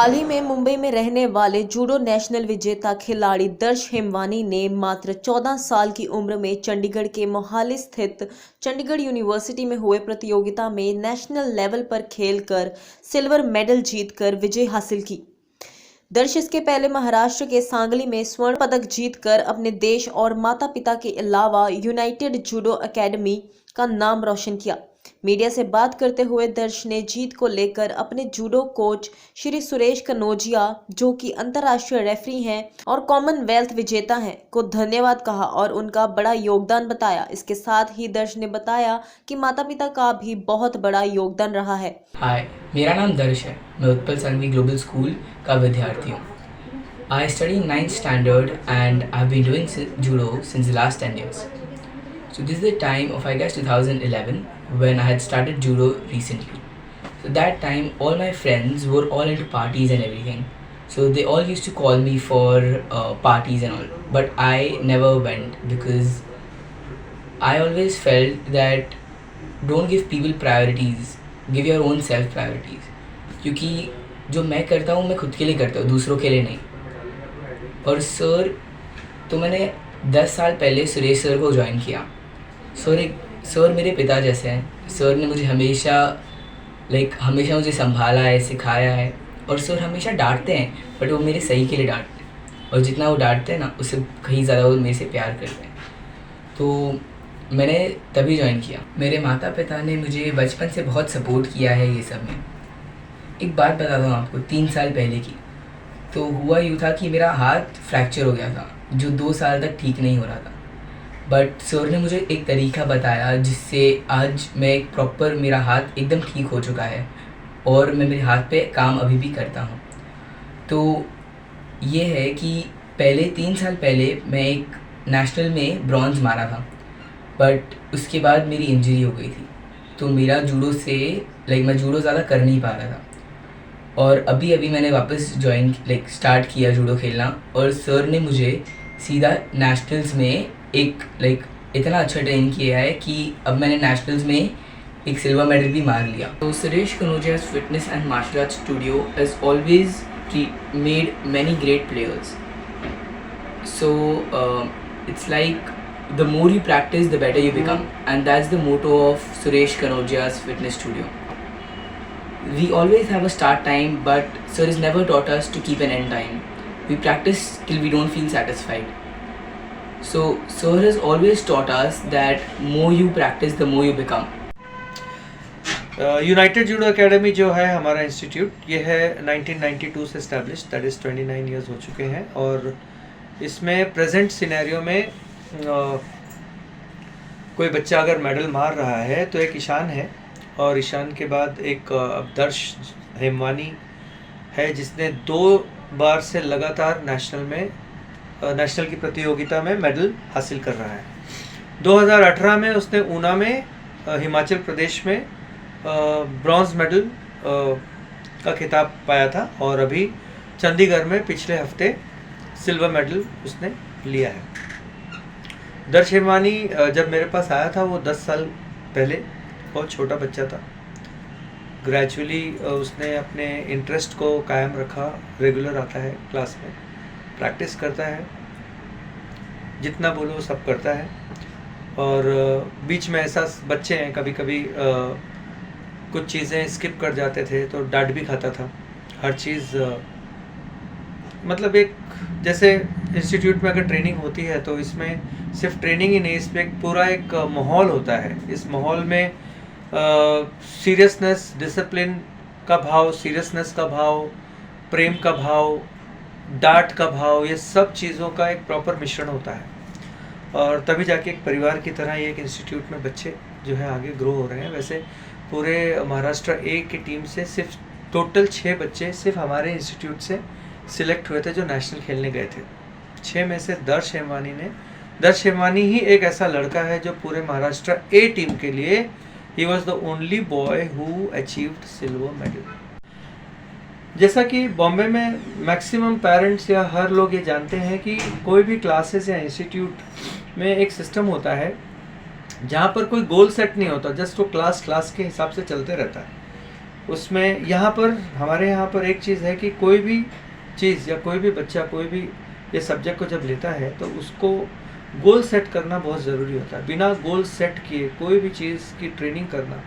हाल ही में मुंबई में रहने वाले जूडो नेशनल विजेता खिलाड़ी दर्श हेमवानी ने मात्र 14 साल की उम्र में चंडीगढ़ के मोहाली स्थित चंडीगढ़ यूनिवर्सिटी में हुए प्रतियोगिता में नेशनल लेवल पर खेलकर सिल्वर मेडल जीतकर विजय हासिल की। दर्श इसके पहले महाराष्ट्र के सांगली में स्वर्ण पदक जीतकर अपने देश और माता पिता के अलावा यूनाइटेड जूडो एकेडमी का नाम रोशन किया। मीडिया से बात करते हुए दर्श ने जीत को लेकर अपने जूडो कोच श्री सुरेश कनोजिया, जो कि अंतर्राष्ट्रीय रेफरी हैं और कॉमनवेल्थ विजेता हैं, को धन्यवाद कहा और उनका बड़ा योगदान बताया। इसके साथ ही दर्श ने बताया कि माता पिता का भी बहुत बड़ा योगदान रहा है। हाय, मेरा नाम दर्श है। मैं उत्पल संघवी ग्लोबल स्कूल का विद्यार्थी हूँ। I study 9th standard and I have been doing judo since the last 10 years. So this is the time of, I guess, 2011 when I had started judo recently. So that time all my friends were all into parties and everything. So they all used to call me for parties and all. But I never went because I always felt that don't give people priorities. Give your own self priorities. क्योंकि जो मैं करता हूँ मैं खुद के लिए करता हूँ, दूसरों के लिए नहीं। और मैंने 10 साल पहले सुरेश सर को ज्वाइन किया। सर मेरे पिता जैसे हैं। सर ने मुझे हमेशा मुझे संभाला है, सिखाया है। और सर हमेशा डांटते हैं, बट वो मेरे सही के लिए डांटते हैं। और जितना वो डांटते हैं ना, उससे कहीं ज़्यादा वो मेरे से प्यार करते हैं। तो मैंने तभी ज्वाइन किया। मेरे माता पिता ने मुझे बचपन से बहुत सपोर्ट किया है ये सब में। एक बात बताता हूँ आपको, 3 साल पहले की। तो हुआ यूँ था कि मेरा हाथ फ्रैक्चर हो गया था, जो 2 साल तक ठीक नहीं हो रहा था। बट सर ने मुझे एक तरीका बताया जिससे आज मेरा हाथ एकदम ठीक हो चुका है और मैं मेरे हाथ पे काम अभी भी करता हूँ। तो ये है कि 3 साल पहले मैं एक नेशनल में ब्रॉन्ज मारा था, बट उसके बाद मेरी इंजरी हो गई थी। तो मेरा जूडो से मैं जूडो ज़्यादा कर नहीं पा रहा था। और अभी मैंने वापस स्टार्ट किया जूडो खेलना। और सर ने मुझे सीधा नेशनल्स में इतना अच्छा ट्रेन किया है कि अब मैंने नेशनल्स में एक सिल्वर मेडल भी मार लिया। तो Suresh Kanojia's fitness and martial arts studio has always made many great players. So it's the more you practice, the better you become, and that's the motto of Suresh Kanojia's fitness studio. We always have a start time, but sir has never taught us to keep an end time. We practice till we don't feel satisfied. So sir has always taught us that more you practice, the more you become. United judo academy जो है हमारा institute, ये है 1992 से establish, that is 29 years हो चुके हैं। और इसमें प्रेजेंट सिनेरियो में कोई बच्चा अगर मेडल मार रहा है तो एक ईशान है, और ईशान के बाद एक दर्श हेमवानी है जिसने 2 बार से लगातार नेशनल की प्रतियोगिता में मेडल हासिल कर रहा है। 2018 में उसने ऊना में हिमाचल प्रदेश में ब्रॉन्ज मेडल का खिताब पाया था, और अभी चंडीगढ़ में पिछले हफ्ते सिल्वर मेडल उसने लिया है। दर्श हेमवानी जब मेरे पास आया था वो 10 साल पहले बहुत छोटा बच्चा था। ग्रेजुअली उसने अपने इंटरेस्ट को कायम रखा, रेगुलर आता है क्लास में, प्रैक्टिस करता है, जितना बोलो वो सब करता है। और बीच में ऐसा बच्चे हैं कभी कभी कुछ चीज़ें स्किप कर जाते थे तो डांट भी खाता था। हर चीज़ एक जैसे इंस्टीट्यूट में अगर ट्रेनिंग होती है तो इसमें सिर्फ ट्रेनिंग ही नहीं, इसमें पूरा एक माहौल होता है। इस माहौल में सीरियसनेस, डिसिप्लिन का भाव, प्रेम का भाव, डांट का भाव, ये सब चीज़ों का एक प्रॉपर मिश्रण होता है। और तभी जाके एक परिवार की तरह ये एक इंस्टीट्यूट में बच्चे जो है आगे ग्रो हो रहे हैं। वैसे पूरे महाराष्ट्र ए की टीम से सिर्फ टोटल 6 बच्चे सिर्फ हमारे इंस्टीट्यूट से सिलेक्ट हुए थे जो नेशनल खेलने गए थे। 6 में से दर्श हेमवानी ही एक ऐसा लड़का है जो पूरे महाराष्ट्र ए टीम के लिए he was the only boy who achieved silver medal. जैसा कि बॉम्बे में मैक्सिमम पेरेंट्स या हर लोग ये जानते हैं कि कोई भी क्लासेस या इंस्टीट्यूट में एक सिस्टम होता है जहाँ पर कोई गोल सेट नहीं होता, जस्ट वो क्लास के हिसाब से चलते रहता है। उसमें यहाँ पर हमारे यहाँ पर एक चीज़ है कि कोई भी चीज़ या कोई भी बच्चा कोई भी ये सब्जेक्ट को जब लेता है तो उसको गोल सेट करना बहुत ज़रूरी होता है। बिना गोल सेट किए कोई भी चीज़ की ट्रेनिंग करना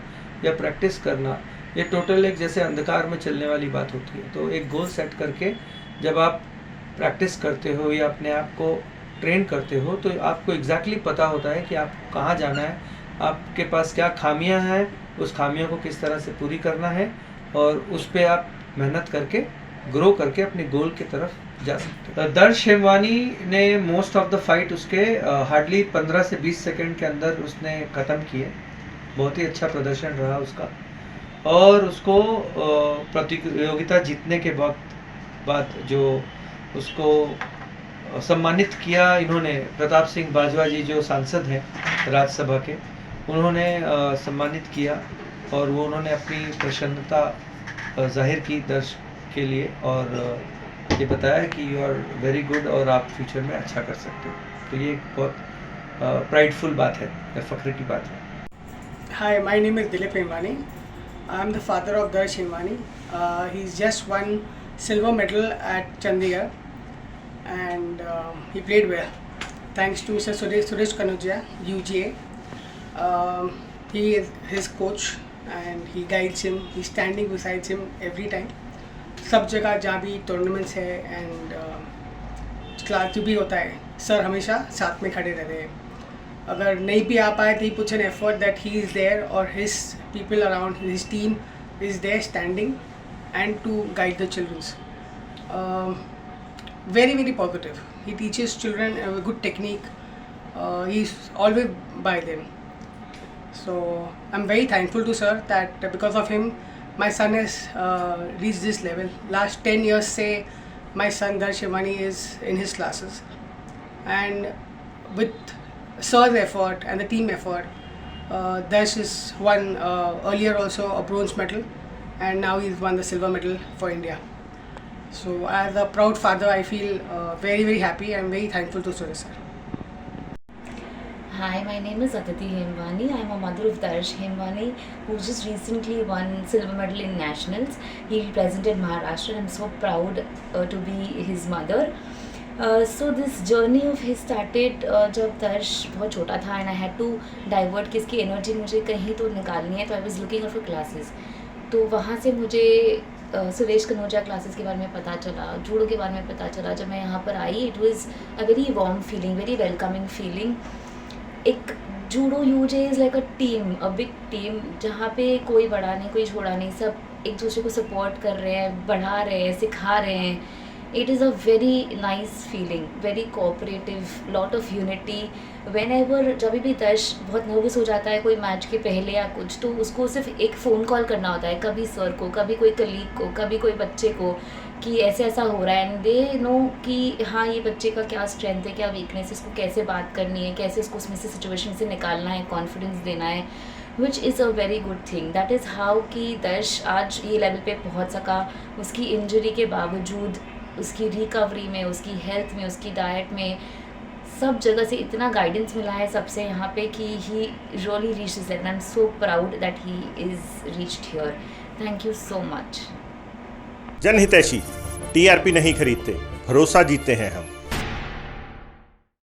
या प्रैक्टिस करना ये टोटल एक जैसे अंधकार में चलने वाली बात होती है। तो एक गोल सेट करके जब आप प्रैक्टिस करते हो या अपने आप को ट्रेन करते हो तो आपको एग्जैक्टली पता होता है कि आपको कहाँ जाना है, आपके पास क्या खामियां हैं, उस खामियों को किस तरह से पूरी करना है और उस पर आप मेहनत करके ग्रो करके अपने गोल की तरफ जा सकते हो। दर्श हेमवानी ने मोस्ट ऑफ द फाइट उसके हार्डली 15 से 20 सेकंड के अंदर उसने ख़त्म किए। बहुत ही अच्छा प्रदर्शन रहा उसका और उसको प्रतियोगिता जीतने के बाद जो उसको सम्मानित किया इन्होंने, प्रताप सिंह बाजवा जी जो सांसद हैं राज्यसभा के, उन्होंने सम्मानित किया और वो उन्होंने अपनी प्रसन्नता जाहिर की दर्श के लिए और ये बताया कि यू आर वेरी गुड और आप फ्यूचर में अच्छा कर सकते हो। तो ये एक बहुत प्राइडफुल बात है या फ़ख्र की बात है। Hi, my name is Dilip Hemwani. I am the father of Darsh Hemwani. He's just won silver medal at Chandigarh and he played well. Thanks to Mr. Suresh Kanodia, UGA. He is his coach and he guides him. He's standing beside him every time. सब जगह जहाँ भी tournaments है and class जो भी होता है sir हमेशा साथ में खड़े रहते हैं। अगर नहीं भी आ पाए तो he puts an effort that he is there और his people around his team is there standing and to guide the childrens. very very positive. He teaches children a good technique. He's always by them. So I'm very thankful to sir that because of him my son has reached this level. Last 10 years say my son Darsh Hemwani is in his classes and with sir's effort and the team effort Darsh has won earlier also a bronze medal and now he's won the silver medal for India. So as a proud father I feel very very happy. I'm very thankful to Suresh sir. Hi, my name is Aditi Hemwani. I am a mother of Darsh Hemwani who just recently won silver medal in nationals. He represented Maharashtra and I'm so proud to be his mother. So this journey of his started जब दर्श बहुत छोटा था and I had to divert कि इसकी energy मुझे कहीं तो निकालनी है, तो I was looking out for classes. तो वहाँ से मुझे सुरेश कनोजा क्लासेस के बारे में पता चला, जूडो के बारे में पता चला। जब मैं यहाँ पर आई it was a very warm feeling, very welcoming feeling. एक judo UJ is like a team, a big team, जहाँ पे कोई बड़ा नहीं कोई छोटा नहीं, सब एक दूसरे को सपोर्ट कर रहे हैं, बढ़ा रहे हैं, सिखा रहे हैं। It is a very nice feeling, very cooperative, lot of unity. When ever जब भी दर्श बहुत नर्वस हो जाता है कोई मैच के पहले या कुछ, तो उसको सिर्फ एक फ़ोन कॉल करना होता है, कभी सर को, कभी कोई कलीग को, कभी कोई बच्चे को, कि ऐसे ऐसा हो रहा है एंड दे नो कि हाँ ये बच्चे का क्या स्ट्रेंथ है, क्या वीकनेस है, इसको कैसे बात करनी है, कैसे इसको उसमें से सिचुएशन से निकालना है, कॉन्फिडेंस देना है, which is a very good thing. That is how कि दर्श आज ये लेवल पे पहुंच सका। उसकी इंजरी के बावजूद उसकी रिकवरी में, उसकी हेल्थ में, उसकी डाइट में, सब जगह से इतना गाइडेंस मिला है सबसे यहाँ पे कि he really reached this level. I am so proud that he is reached here. Thank you so much. जनहितैषी, टीआरपी नहीं खरीदते, भरोसा जीतते हैं हम।